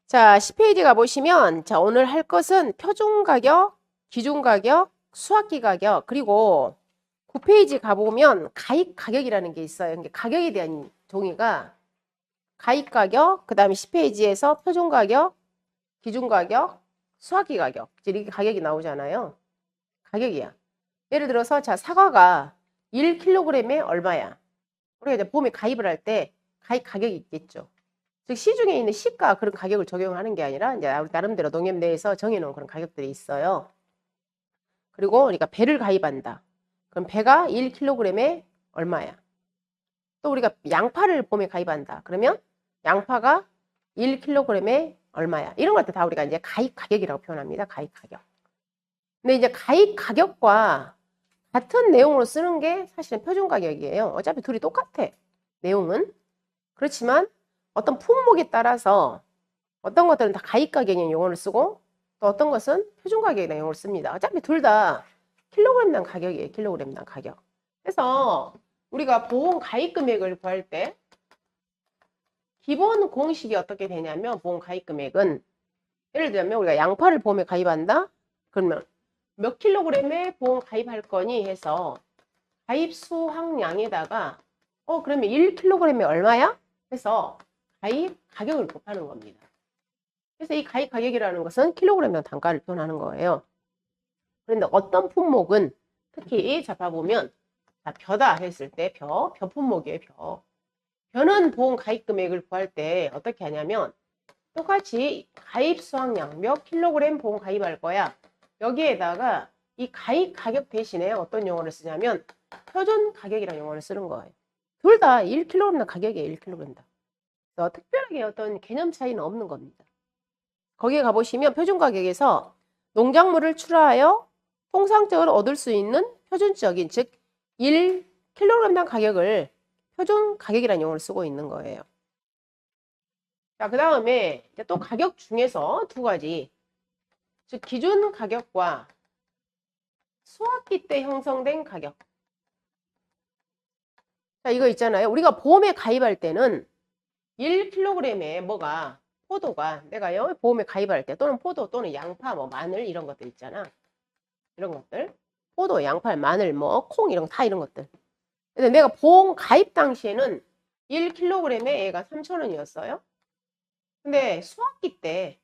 자, 10페이지 가보시면, 자, 오늘 할 것은 표준가격, 기준가격, 수학기 가격, 그리고 9페이지 가보면 가입 가격이라는 게 있어요. 이게 가격에 대한 종이가 가입 가격, 그 다음에 10페이지에서 표준가격, 기준가격, 수학기 가격. 이렇게 가격이 나오잖아요. 가격이야. 예를 들어서, 자, 사과가 1kg에 얼마야? 우리가 이제 봄에 가입을 할 때 가입 가격이 있겠죠. 즉 시중에 있는 시가 그런 가격을 적용하는 게 아니라 이제 나름대로 농협 내에서 정해놓은 그런 가격들이 있어요. 그리고 우리가 배를 가입한다. 그럼 배가 1kg에 얼마야? 또 우리가 양파를 봄에 가입한다. 그러면 양파가 1kg에 얼마야? 이런 것들 다 우리가 이제 가입 가격이라고 표현합니다. 가입 가격. 근데 이제 가입 가격과 같은 내용으로 쓰는 게 사실은 표준 가격이에요. 어차피 둘이 똑같아. 내용은. 그렇지만 어떤 품목에 따라서 어떤 것들은 다 가입 가격의 용어를 쓰고 또 어떤 것은 표준 가격의 용어를 씁니다. 어차피 둘 다 킬로그램당 가격이에요. 킬로그램당 가격. 그래서 우리가 보험 가입 금액을 구할 때 기본 공식이 어떻게 되냐면 보험 가입 금액은 예를 들면 우리가 양파를 보험에 가입한다? 그러면 몇 킬로그램에 보험 가입할 거니 해서 가입 수확량에다가 그러면 1kg에 얼마야? 해서 가입 가격을 곱하는 겁니다. 그래서 이 가입 가격이라는 것은 킬로그램당 단가를 표현하는 거예요. 그런데 어떤 품목은 특히 잡아보면 벼다 했을 때 벼 품목이에요. 벼는 보험 가입 금액을 구할 때 어떻게 하냐면 똑같이 가입 수확량 몇 킬로그램 보험 가입할 거야. 여기에다가 이 가입 가격 대신에 어떤 용어를 쓰냐면 표준 가격이라는 용어를 쓰는 거예요. 둘 다 1kg당 가격이에요. 1kg당. 특별하게 어떤 개념 차이는 없는 겁니다. 거기에 가보시면 표준 가격에서 농작물을 출하하여 통상적으로 얻을 수 있는 표준적인 즉 1kg당 가격을 표준 가격이라는 용어를 쓰고 있는 거예요. 자, 그 다음에 또 가격 중에서 두 가지 즉 기준 가격과 수확기 때 형성된 가격. 자, 이거 있잖아요. 우리가 보험에 가입할 때는 1kg에 뭐가 포도가 내가요 보험에 가입할 때 또는 포도 또는 양파 뭐 마늘 이런 것들 있잖아. 이런 것들 포도 양파 마늘 뭐 콩 이런 다 이런 것들. 근데 내가 보험 가입 당시에는 1kg에 얘가 3,000원이었어요. 근데 수확기 때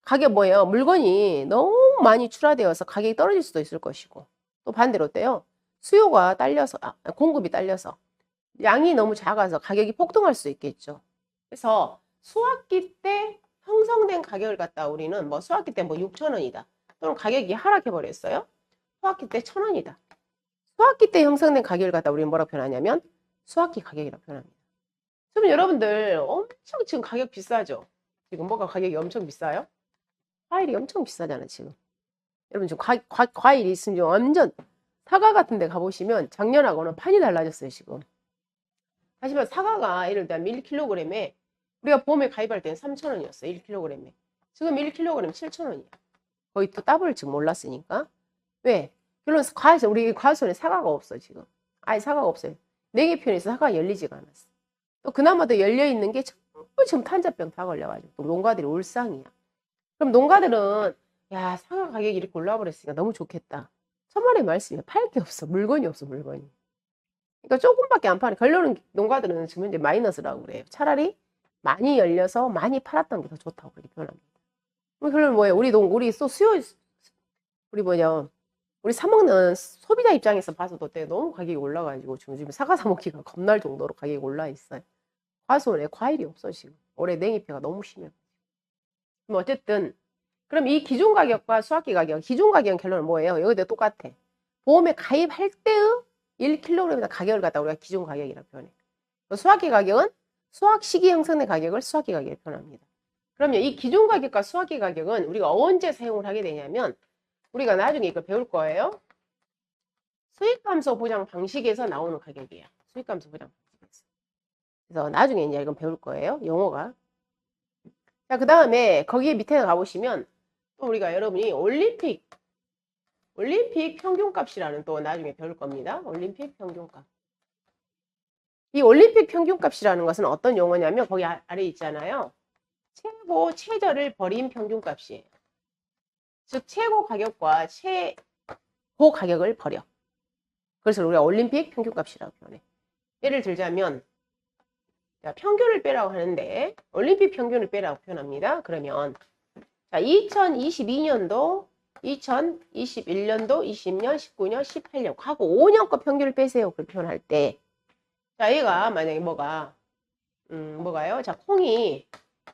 가격 뭐예요? 물건이 너무 많이 출하되어서 가격이 떨어질 수도 있을 것이고 또 반대로 어때요? 수요가 딸려서 공급이 딸려서 양이 너무 작아서 가격이 폭등할 수 있겠죠. 그래서 수확기 때 형성된 가격을 갖다 우리는 뭐 수확기 때 뭐 6,000원이다. 또는 가격이 하락해 버렸어요. 수확기 때 1,000원이다. 수확기 때 형성된 가격을 갖다 우리는 뭐라고 표현하냐면 수확기 가격이라고 표현합니다. 그러면 여러분들 엄청 지금 가격 비싸죠? 지금 뭐가 가격이 엄청 비싸요? 과일이 엄청 비싸잖아 지금. 여러분 지금 과일이 있으면 완전 사과 같은 데 가보시면 작년하고는 판이 달라졌어요 지금. 하지만 사과가 예를 들면 1kg에 우리가 보험에 가입할 때는 3,000원이었어요. 1kg에. 지금 1kg 7,000원이야. 거의 또 더블 즉 몰랐으니까. 왜? 결론 우리 과수원에 사과가 없어 지금. 아예 사과가 없어요. 4개 편에서 사과가 열리지가 않았어. 또 그나마 더 열려있는 게 전부 지금 탄저병 다 걸려가지고 또 농가들이 울상이야. 그럼 농가들은 야 사과 가격이 이렇게 올라버렸으니까 너무 좋겠다. 천만의 말씀이야. 팔 게 없어. 물건이 없어 물건이. 그러니까 조금밖에 안 파는 결론은 농가들은 지금 이제 마이너스라고 그래요. 차라리 많이 열려서 많이 팔았던 게 더 좋다고 그렇게 표현합니다. 결론은 뭐예요? 우리 또 우리 사 먹는 소비자 입장에서 봐서도 너무 가격이 올라가지고 지금 사과 사 먹기가 겁날 정도로 가격이 올라 있어요. 과수원에 과일이 없어 지금. 올해 냉이표가 너무 심해요. 그럼 어쨌든 그럼 이 기준 가격과 수확기 가격, 기준 가격은 결론은 뭐예요? 여기도 똑같아. 보험에 가입할 때의 1kg당 가격을 갖다 우리가 기준 가격이라고 표현해. 수확기 가격은 수확 시기 형성된 가격을 수확기 가격으로 표현합니다. 그러면 이 기준 가격과 수확기 가격은 우리가 언제 사용을 하게 되냐면 우리가 나중에 이걸 배울 거예요. 수익감소 보장 방식에서 나오는 가격이에요. 수익감소 보장 방식에서. 그래서 나중에 이제 이건 배울 거예요. 용어가. 자, 그 다음에 거기에 밑에 가보시면 또 우리가 여러분이 올림픽 평균값이라는 또 나중에 배울 겁니다. 올림픽 평균값. 이 올림픽 평균값이라는 것은 어떤 용어냐면 거기 아래 있잖아요. 최고 최저를 벌인 평균값이에요. 즉 최고 가격과 최고 가격을 벌여. 그래서 우리가 올림픽 평균값이라고 표현해. 예를 들자면 자, 평균을 빼라고 하는데 올림픽 평균을 빼라고 표현합니다. 그러면 자, 2022년도, 2021년도, 20년, 19년, 18년 과거 5년 거 평균을 빼세요. 그렇게 표현할 때 자, 얘가 만약에 뭐가요? 자, 콩이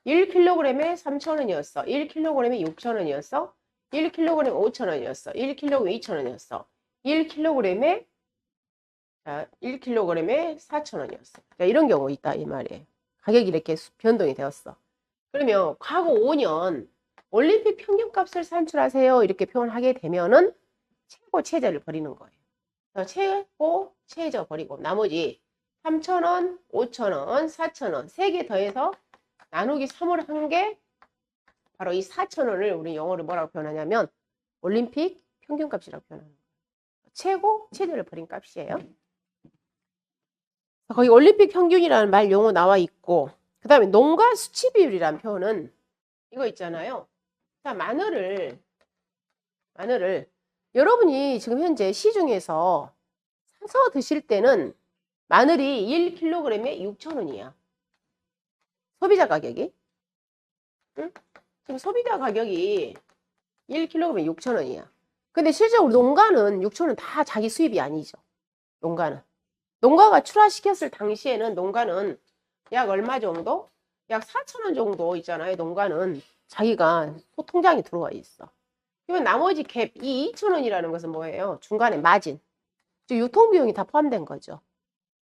1kg에 3,000원이었어. 1kg에 6,000원이었어. 1kg에 5,000원이었어. 1kg에 2,000원이었어. 1kg에 자, 1kg에 4,000원이었어. 자, 이런 경우 있다 이 말이에요. 가격이 이렇게 변동이 되었어. 그러면 과거 5년 올림픽 평균값을 산출하세요. 이렇게 표현하게 되면은 최고 최저를 버리는 거예요. 최고 최저 버리고 나머지 3,000원, 5,000원, 4,000원 3개 더해서 나누기 3을 한 게 바로 이 4,000원을 우리 영어로 뭐라고 표현하냐면 올림픽 평균값이라고 표현합니다. 최고 최저를 버린 값이에요. 거기 올림픽 평균이라는 말 용어 나와 있고 그 다음에 농가 수치 비율이라는 표현은 이거 있잖아요. 자, 마늘을 여러분이 지금 현재 시중에서 사서 드실 때는 마늘이 1kg에 6,000원이야. 소비자 가격이. 응? 지금 소비자 가격이 1kg에 6,000원이야. 근데 실제로 농가는 6,000원 다 자기 수입이 아니죠. 농가가 출하시켰을 당시에는 농가는 약 얼마 정도? 약 4,000원 정도 있잖아요. 농가는 자기가 통장에 들어와 있어. 그러면 나머지 갭, 이 2,000원이라는 것은 뭐예요? 중간에 마진. 유통비용이 다 포함된 거죠.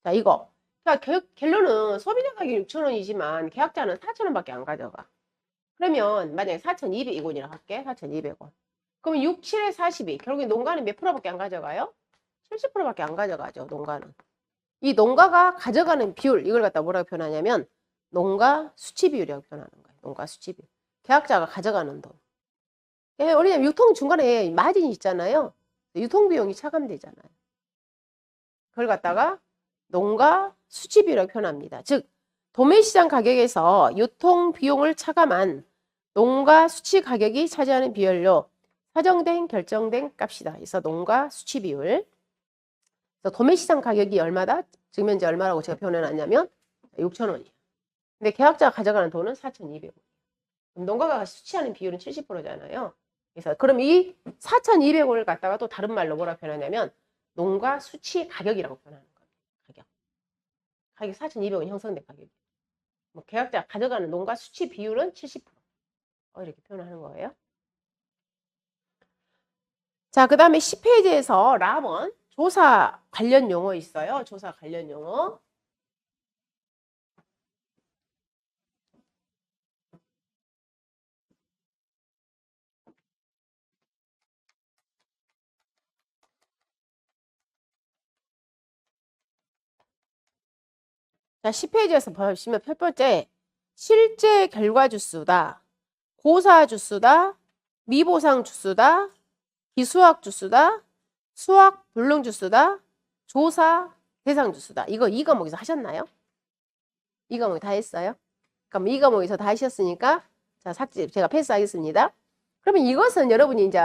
자, 이거. 그러니까 결론은 소비자 가격이 6,000원이지만 계약자는 4,000원밖에 안 가져가. 그러면 만약에 4,200원이라고 할게. 4,200원. 그러면 6, 7에 42. 결국에 농가는 몇 프로밖에 안 가져가요? 70%밖에 안 가져가죠. 농가는. 이 농가가 가져가는 비율, 이걸 갖다 뭐라고 표현하냐면 농가 수치 비율이라고 표현하는 거예요. 농가 수치 비율. 계약자가 가져가는 돈. 왜냐면 유통 중간에 마진이 있잖아요. 유통비용이 차감되잖아요. 그걸 갖다가 농가 수치 비율이라고 표현합니다. 즉 도매시장 가격에서 유통비용을 차감한 농가 수치 가격이 차지하는 비율로 사정된 결정된 값이다. 그래서 농가 수치 비율. 도매시장 가격이 얼마다? 지금 현재 얼마라고 제가 표현해놨냐면 6,000원이에요. 근데 계약자가 가져가는 돈은 4,200원. 그럼 농가가 수치하는 비율은 70%잖아요. 그래서 그럼 이 4,200원을 갖다가 또 다른 말로 뭐라 표현하냐면 농가 수치 가격이라고 표현하는 거예요. 가격 4,200원 형성된 가격이. 뭐 계약자가 가져가는 농가 수치 비율은 70%. 이렇게 표현하는 거예요. 자, 그 다음에 10페이지에서 라번 조사 관련 용어 있어요. 조사 관련 용어. 자, 10페이지에서 보시면 첫 번째, 실제 결과 주수다, 고사 주수다, 미보상 주수다, 기수학 주수다, 수학 불능 주수다, 조사 대상 주수다. 이거 이 과목에서 하셨나요? 이 과목 다 했어요? 그럼 이 과목에서 다 하셨으니까 자, 삭제 제가 패스하겠습니다. 그러면 이것은 여러분이 이제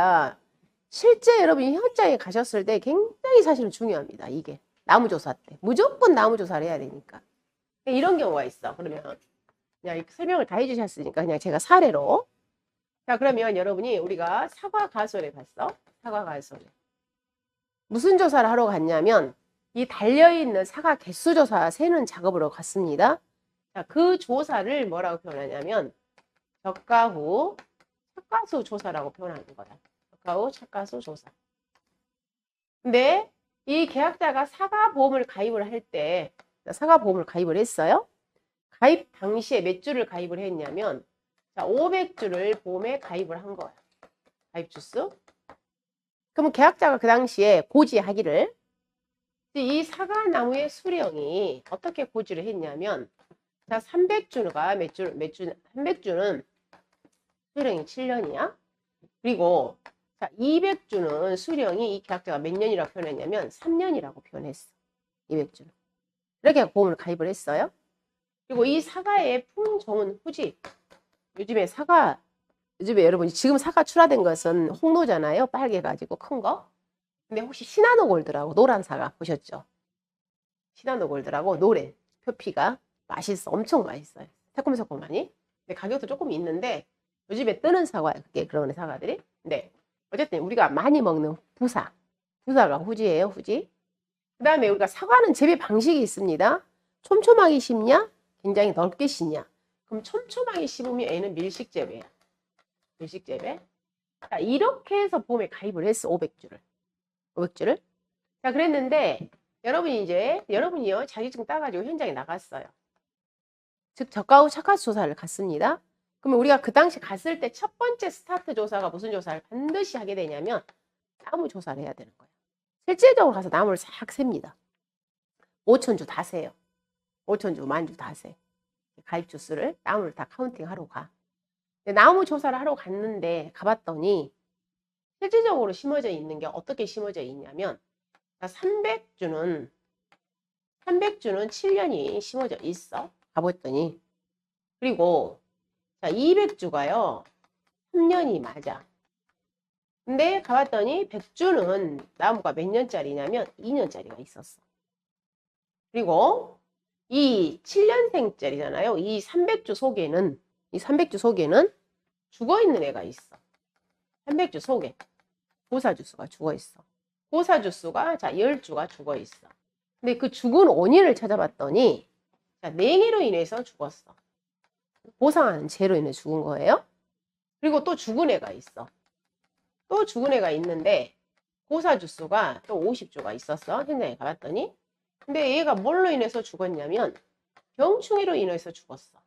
실제 여러분이 현장에 가셨을 때 굉장히 사실은 중요합니다. 이게 나무조사 때 무조건 나무조사를 해야 되니까. 이런 경우가 있어. 그러면 그냥 설명을 다 해주셨으니까 그냥 제가 사례로. 자, 그러면 여러분이 우리가 사과 가솔에 갔어. 사과 가솔에. 무슨 조사를 하러 갔냐면 이 달려있는 사과 개수 조사 세는 작업으로 갔습니다. 자, 그 조사를 뭐라고 표현하냐면 저가 후 착과수 조사라고 표현하는 거야. 저가 후 착과수 조사. 근데 이 계약자가 사과보험을 가입을 할 때 사과보험을 가입을 했어요. 가입 당시에 몇 주를 가입을 했냐면 자, 500주를 보험에 가입을 한 거야. 가입 주수. 그러면 계약자가 그 당시에 고지하기를 이 사과나무의 수령이 어떻게 고지를 했냐면 자, 300주가 몇 주, 300주는 수령이 7년이야. 그리고 자, 200주는 수령이 이 계약자가 몇 년이라고 표현했냐면 3년이라고 표현했어. 200주는. 이렇게 보험을 가입을 했어요. 그리고 이 사과의 품종은 후지. 요즘에 여러분 지금 사과 출하된 것은 홍로잖아요. 빨개 가지고 큰 거. 근데 혹시 시나노 골드라고 노란 사과 보셨죠? 시나노 골드라고 노래 표피가 맛있어. 엄청 맛있어요. 새콤새콤하니. 근데 가격도 조금 있는데 요즘에 뜨는 사과예요. 그게 그런 사과들이. 근데 어쨌든 우리가 많이 먹는 부사가 후지예요. 후지. 그 다음에 우리가 사과는 재배 방식이 있습니다. 촘촘하게 심냐? 굉장히 넓게 심냐? 그럼 촘촘하게 심으면 얘는 밀식 재배야. 밀식 재배. 자, 이렇게 해서 봄에 가입을 했어. 500주를. 500주를. 자, 그랬는데 여러분이요. 자격증 따가지고 현장에 나갔어요. 즉 저가 후 착화수 조사를 갔습니다. 그러면 우리가 그 당시 갔을 때 첫 번째 스타트 조사가 무슨 조사를 반드시 하게 되냐면 나무 조사를 해야 되는 거예요. 실제적으로 가서 나무를 싹 셉니다. 5,000주 다 세요. 5,000주, 10,000주 다 세. 가입 주수를 나무를 다 카운팅하러 가. 나무 조사를 하러 갔는데 가봤더니 실질적으로 심어져 있는 게 어떻게 심어져 있냐면 300주는 7년이 심어져 있어. 가봤더니 그리고 자 200주가요 3년이 맞아. 근데 가봤더니 100주는 나무가 몇 년짜리냐면 2년짜리가 있었어. 그리고 이 7년생짜리잖아요. 이 300주 속에는 죽어있는 애가 있어. 300주 속에 고사주수가 죽어있어. 고사주수가 자 10주가 죽어있어. 근데 그 죽은 원인을 찾아봤더니 자, 냉해로 인해서 죽었어. 보상하는 재로 인해 죽은 거예요. 그리고 또 죽은 애가 있어. 또 죽은 애가 있는데 고사주수가 또 50주가 있었어. 현장에 가봤더니. 근데 얘가 뭘로 인해서 죽었냐면 병충해로 인해서 죽었어.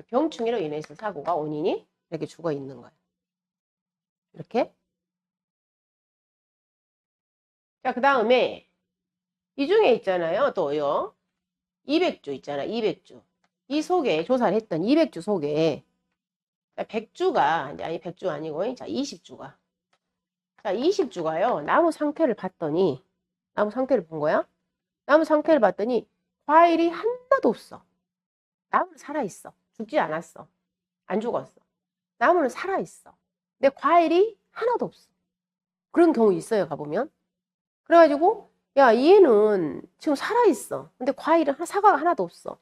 병충해로 인해서 사고가 원인이 이렇게 죽어 있는 거야. 이렇게. 자, 그 다음에 이 중에 있잖아요. 또요. 200주 있잖아. 200주. 이 속에 조사를 했던 200주 속에 100주가 아니 100주 아니고 자 20주가 자 20주가요. 나무 상태를 봤더니 나무 상태를 본 거야. 나무 상태를 봤더니 과일이 하나도 없어. 나무는 살아있어. 죽지 않았어. 안 죽었어. 나무는 살아있어. 근데 과일이 하나도 없어. 그런 경우 있어요. 가보면. 그래가지고 야 얘는 지금 살아있어. 근데 과일은 사과가 하나도 없어.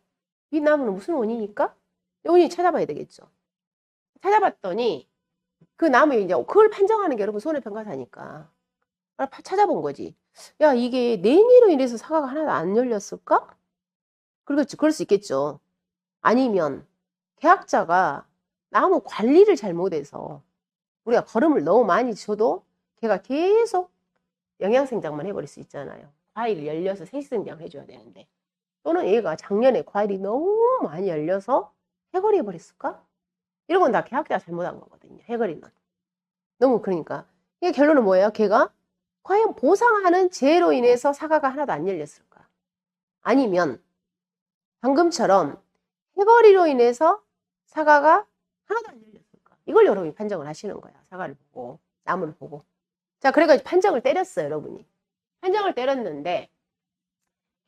이 나무는 무슨 원인일까? 원인을 찾아봐야 되겠죠. 찾아봤더니 그 나무에 이제 그걸 판정하는 게 여러분 손해평가사니까 찾아본 거지. 야 이게 냉이로 인해서 사과가 하나도 안 열렸을까? 그렇겠죠. 그럴 수 있겠죠. 아니면 계약자가 나무 관리를 잘못해서 우리가 거름을 너무 많이 줘도 걔가 계속 영양생장만 해버릴 수 있잖아요. 과일을 열려서 생식생장을 해줘야 되는데 또는 얘가 작년에 과일이 너무 많이 열려서 해거리 해버렸을까? 이런 건 다 계약자가 잘못한 거거든요. 해거리는. 너무 그러니까 이게 결론은 뭐예요? 걔가 과연 보상하는 재해로 인해서 사과가 하나도 안 열렸을까? 아니면 방금처럼 해거리로 인해서 사과가 하나도 안 열렸을까? 이걸 여러분이 판정을 하시는 거야. 사과를 보고 나무를 보고. 자, 그래가지고 판정을 때렸어요. 여러분이. 판정을 때렸는데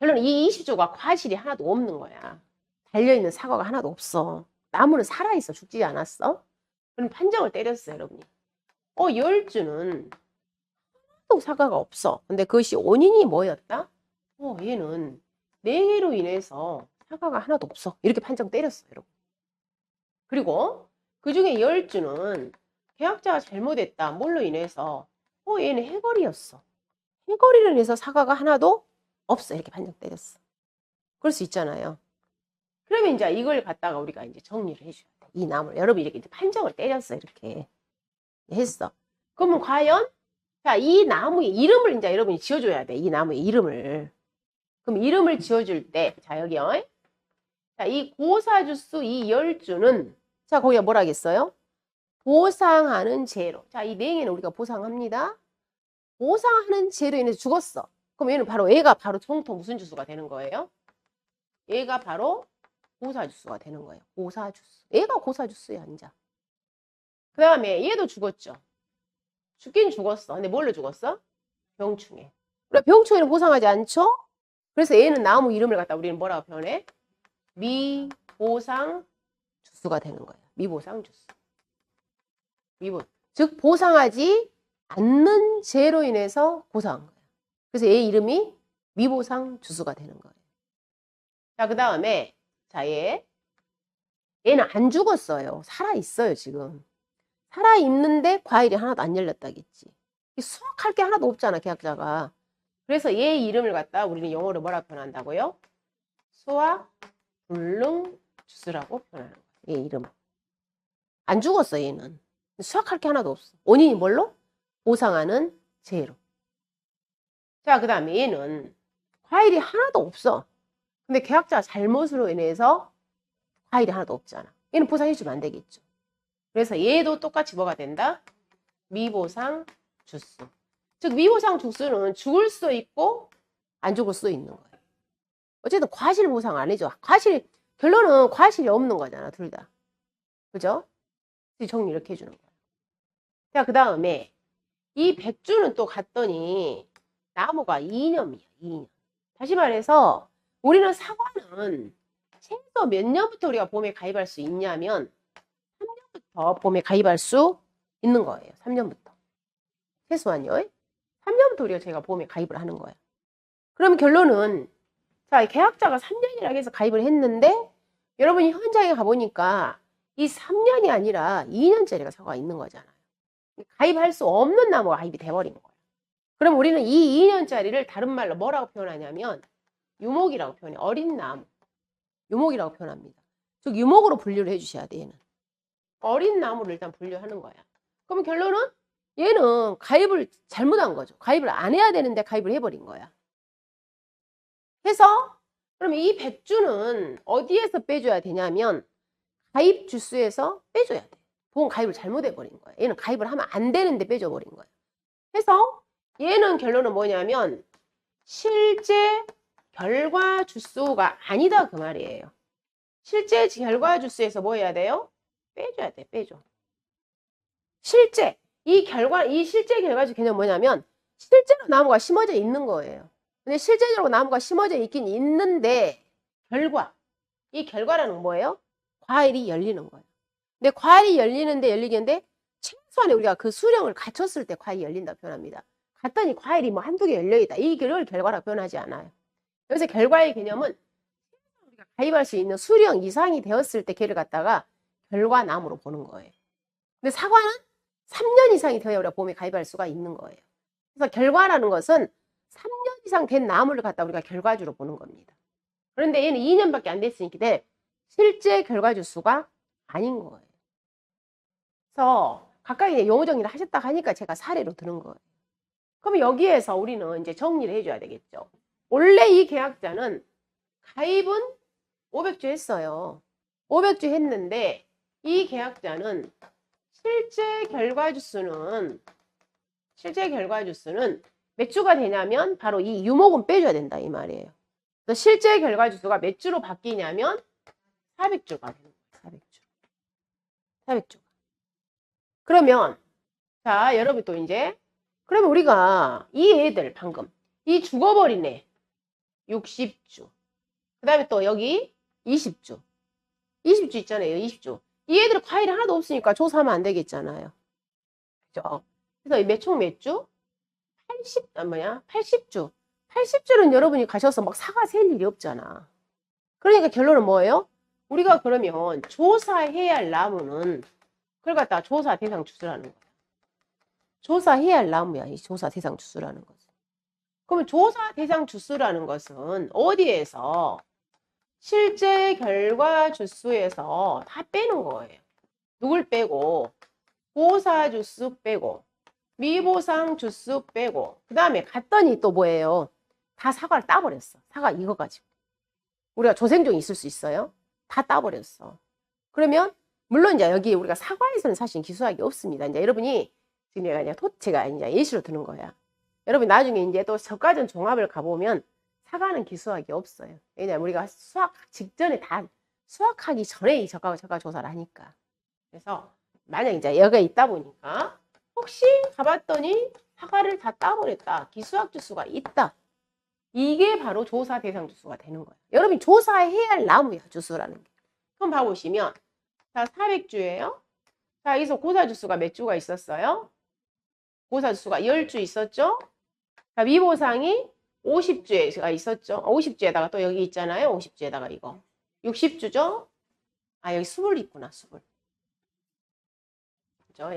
결론은 이 20주가 과실이 하나도 없는 거야. 달려있는 사과가 하나도 없어. 나무는 살아있어. 죽지 않았어. 그럼 판정을 때렸어요. 여러분이. 10주는 하나도 사과가 없어. 근데 그것이 원인이 뭐였다? 얘는 냉해로 인해서 사과가 하나도 없어. 이렇게 판정 때렸어요. 여러분. 그리고 그 중에 10주는 계약자가 잘못했다. 뭘로 인해서? 얘는 해거리였어. 해거리로 인해서 사과가 하나도 없어. 이렇게 판정 때렸어. 그럴 수 있잖아요. 그러면 이제 이걸 갖다가 우리가 이제 정리를 해줘야 돼. 이 나무를. 여러분이 이렇게 판정을 때렸어. 이렇게 했어. 그러면 과연 자, 이 나무의 이름을 이제 여러분이 지어줘야 돼. 이 나무의 이름을. 그럼 이름을 지어줄 때, 자, 여기요. 자, 이 고사주수 이 10주는, 자, 거기가 뭐라 하겠어요? 보상하는 재로. 자, 이 냉이는 우리가 보상합니다. 보상하는 재로 인해서 죽었어. 그럼 얘는 바로, 얘가 바로 정통 무슨 주수가 되는 거예요? 얘가 바로 고사주수가 되는 거예요. 고사주수. 얘가 고사주수야, 이제. 그 다음에 얘도 죽었죠. 죽긴 죽었어. 근데 뭘로 죽었어? 병충해. 그래, 병충해는 보상하지 않죠? 그래서 얘는 나무 이름을 갖다 우리는 뭐라고 표현해? 미보상 주수가 되는 거예요. 미보상 주수. 즉 보상하지 않는 죄로 인해서 고사한 거예요. 그래서 얘 이름이 미보상 주수가 되는 거예요. 자, 그 다음에 자, 얘는 안 죽었어요. 살아있어요, 지금. 살아있는데 과일이 하나도 안 열렸다겠지. 수확할 게 하나도 없잖아, 계약자가. 그래서 얘 이름을 갖다 우리는 영어로 뭐라 표현한다고요? 수확 불능 주스라고 표현하는 거예요. 얘 이름은. 안 죽었어, 얘는. 수확할 게 하나도 없어. 원인이 뭘로? 보상하는 죄로. 자, 그 다음에 얘는 과일이 하나도 없어. 근데 계약자 잘못으로 인해서 과일이 하나도 없잖아. 얘는 보상해주면 안 되겠죠. 그래서 얘도 똑같이 뭐가 된다? 미보상 주수. 즉 미보상 주수는 죽을 수 있고 안 죽을 수 있는 거예요. 어쨌든 과실 보상 안 해줘. 결론은 과실이 없는 거잖아, 둘 다. 그죠? 정리 이렇게 해주는 거야. 자, 그 다음에 이 백주는 또 갔더니 나무가 2년이야, 2년. 다시 말해서 우리는 사과는 최소 몇 년부터 우리가 보험에 가입할 수 있냐면 3년부터 보험에 가입할 수 있는 거예요. 3년부터. 최소한요. 3년부터 우리가 제가 보험에 가입을 하는 거예요. 그럼 결론은 자, 계약자가 3년이라고 해서 가입을 했는데 여러분이 현장에 가보니까 이 3년이 아니라 2년짜리가 사과가 있는 거잖아요. 가입할 수 없는 나무가 가입이 돼버린 거예요. 그럼 우리는 이 2년짜리를 다른 말로 뭐라고 표현하냐면 유목이라고 표현해. 어린 나무. 유목이라고 표현합니다. 즉 유목으로 분류를 해주셔야 돼. 얘는. 어린 나무를 일단 분류하는 거야. 그럼 결론은 얘는 가입을 잘못한 거죠. 가입을 안 해야 되는데 가입을 해버린 거야. 해서 그럼 이 백주는 어디에서 빼줘야 되냐면 가입 주수에서 빼줘야 돼. 보험 가입을 잘못해버린 거야. 얘는 가입을 하면 안 되는데 빼줘버린 거야. 해서 얘는 결론은 뭐냐면 실제 결과 주수가 아니다 그 말이에요. 실제 결과 주수에서 뭐 해야 돼요? 빼줘야 돼. 빼줘. 실제 이 실제 결과 주 개념은 뭐냐면 실제로 나무가 심어져 있는 거예요. 근데 실제적으로 나무가 심어져 있긴 있는데 이 결과라는 뭐예요? 과일이 열리는 거예요. 근데 과일이 열리는데 최소한에 우리가 그 수령을 갖췄을 때 과일이 열린다고 표현합니다. 갔더니 과일이 뭐 한두 개 열려있다. 이걸 결과라고 표현하지 않아요. 여기서 결과의 개념은 우리가 가입할 수 있는 수령 이상이 되었을 때 걔를 갖다가 결과나무로 보는 거예요. 근데 사과는 3년 이상이 되어야 우리가 보험에 가입할 수가 있는 거예요. 그래서 결과라는 것은 3년 이상 된 나무를 갖다 우리가 결과주로 보는 겁니다. 그런데 얘는 2년밖에 안 됐으니까 실제 결과주 수가 아닌 거예요. 그래서 각각 이제 용어 정리를 하셨다 하니까 제가 사례로 드는 거예요. 그럼 여기에서 우리는 이제 정리를 해줘야 되겠죠. 원래 이 계약자는 가입은 500주 했어요. 500주 했는데 이 계약자는 실제 결과주 수는 몇 주가 되냐면 바로 이 유목은 빼줘야 된다 이 말이에요. 그래서 실제 결과주 수가 몇 주로 바뀌냐면 400주가 되는 거예요. 400주. 그러면 자 여러분 또 이제 그러면 우리가 이 애들 방금 이 죽어버린 애 60주 그 다음에 또 여기 20주 있잖아요. 20주 이 애들 과일이 하나도 없으니까 조사하면 안 되겠잖아요. 그죠? 그래서 총 몇 주? 80주 80주는 여러분이 가셔서 막 사과 셀 일이 없잖아. 그러니까 결론은 뭐예요? 우리가 그러면 조사해야 할 나무는 그걸 갖다가 조사 대상 주수라는 거야. 조사해야 할 나무야. 이 조사 대상 주수라는 것은. 그러면 조사 대상 주수라는 것은 어디에서 실제 결과 주수에서 다 빼는 거예요. 누굴 빼고 보사 주수 빼고 미보상 주수 빼고 그 다음에 갔더니 또 뭐예요? 다 사과를 따버렸어. 사과 이거 가지고. 우리가 조생종이 있을 수 있어요? 다 따버렸어. 그러면 물론 이제 여기 우리가 사과에서는 사실 기수학이 없습니다. 이제 여러분이 지금 제가 이제 예시로 드는 거야. 여러분 나중에 이제 또 저가전 종합을 가보면 사과는 기수학이 없어요. 왜냐면 우리가 수학 직전에 다 수학하기 전에 이 저가 조사를 하니까. 그래서 만약 이제 여기가 있다 보니까 혹시 가봤더니 사과를 다 따버렸다. 기수학 주수가 있다. 이게 바로 조사 대상 주수가 되는 거예요. 여러분이 조사해야 할 나무야 주수라는 게. 그럼 봐보시면 자, 400주예요. 자, 여기서 고사주수가 몇 주가 있었어요? 고사주수가 10주 있었죠? 자, 미보상이 50주가 있었죠? 50주에다가 또 여기 있잖아요. 50주에다가 이거. 60주죠? 아, 여기 수불 있구나, 수불. 그죠?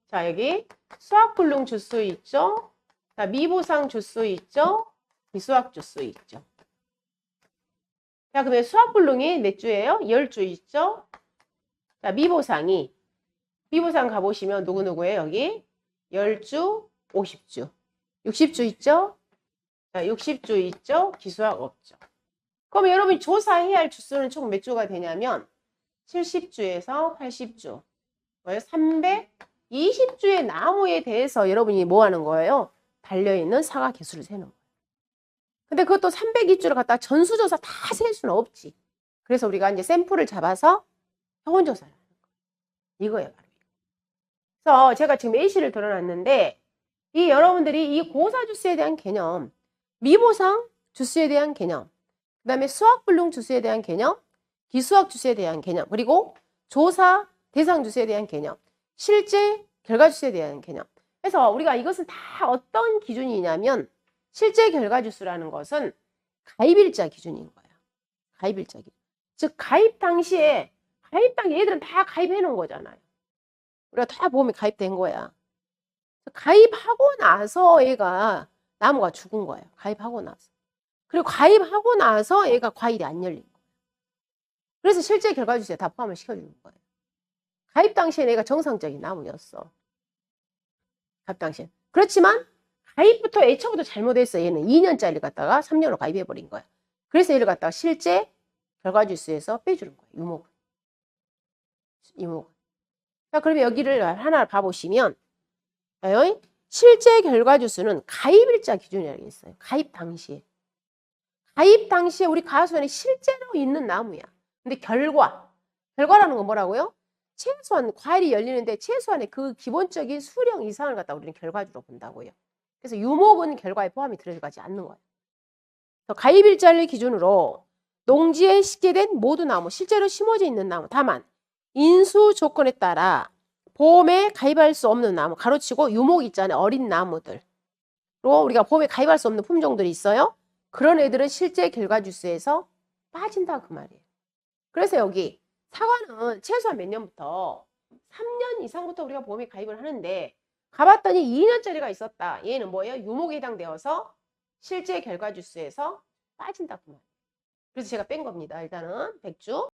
자, 여기 수학불능 주수 있죠? 자, 미보상 주수 있죠? 비수학 주수 있죠? 자, 그러면 수학불능이 몇 주예요? 10주 있죠? 자, 미보상 가보시면 누구누구예요? 여기 10주, 50주. 60주 있죠? 자, 60주 있죠? 기수학 없죠. 그럼 여러분이 조사해야 할 주수는 총 몇 주가 되냐면 70주에서 80주. 320주의 나무에 대해서 여러분이 뭐 하는 거예요? 달려있는 사과 개수를 세는 거예요. 근데 그것도 302주를 갖다 전수조사 다 셀 수는 없지. 그래서 우리가 이제 샘플을 잡아서 평원조사를 하는 거예요. 이거예요. 그래서 제가 지금 A씨를 드러났는데 이 여러분들이 이 고사주수에 대한 개념, 미보상 주수에 대한 개념, 그 다음에 수학불능 주수에 대한 개념, 기수학 주수에 대한 개념, 그리고 조사 대상 주수에 대한 개념, 실제 결과 주수에 대한 개념. 그래서 우리가 이것은 다 어떤 기준이냐면 실제 결과 주수라는 것은 가입일자 기준인 거예요. 가입일자 기준. 즉 가입 당시에 얘들은 다 가입해 놓은 거잖아요. 우리가 다 보험에 가입된 거야. 가입하고 나서 얘가 나무가 죽은 거예요. 가입하고 나서. 그리고 가입하고 나서 얘가 과일이 안 열린 거예요. 그래서 실제 결과 주수에 다 포함을 시켜주는 거예요. 가입 당시에 얘가 정상적인 나무였어. 가입 당시에. 그렇지만 가입부터 애초부터 잘못했어. 얘는 2년짜리 갖다가 3년으로 가입해버린 거야. 그래서 얘를 갖다가 실제 결과 주수에서 빼주는 거예요. 유목은. 자, 그러면 여기를 하나 봐보시면 실제 결과 주수는 가입일자 기준이라고 있어요. 가입 당시에 우리 가수원에 실제로 있는 나무야. 근데 결과라는 건 뭐라고요? 최소한 과일이 열리는데 최소한의 그 기본적인 수령 이상을 갖다 우리는 결과주로 본다고요. 그래서 유목은 결과에 포함이 들어가지 않는 거예요. 가입일자를 기준으로 농지에 심게된 모든 나무, 실제로 심어져 있는 나무, 다만 인수 조건에 따라 보험에 가입할 수 없는 나무, 가로치고 유목 있잖아요. 어린 나무들로 우리가 보험에 가입할 수 없는 품종들이 있어요. 그런 애들은 실제 결과주수에서 빠진다 그 말이에요. 그래서 여기 사과는 최소한 몇 년부터 3년 이상부터 우리가 보험에 가입을 하는데 가봤더니 2년짜리가 있었다. 얘는 뭐예요? 유목에 해당되어서 실제 결과주수에서 빠진다 그 말이에요. 그래서 제가 뺀 겁니다. 일단은 100주.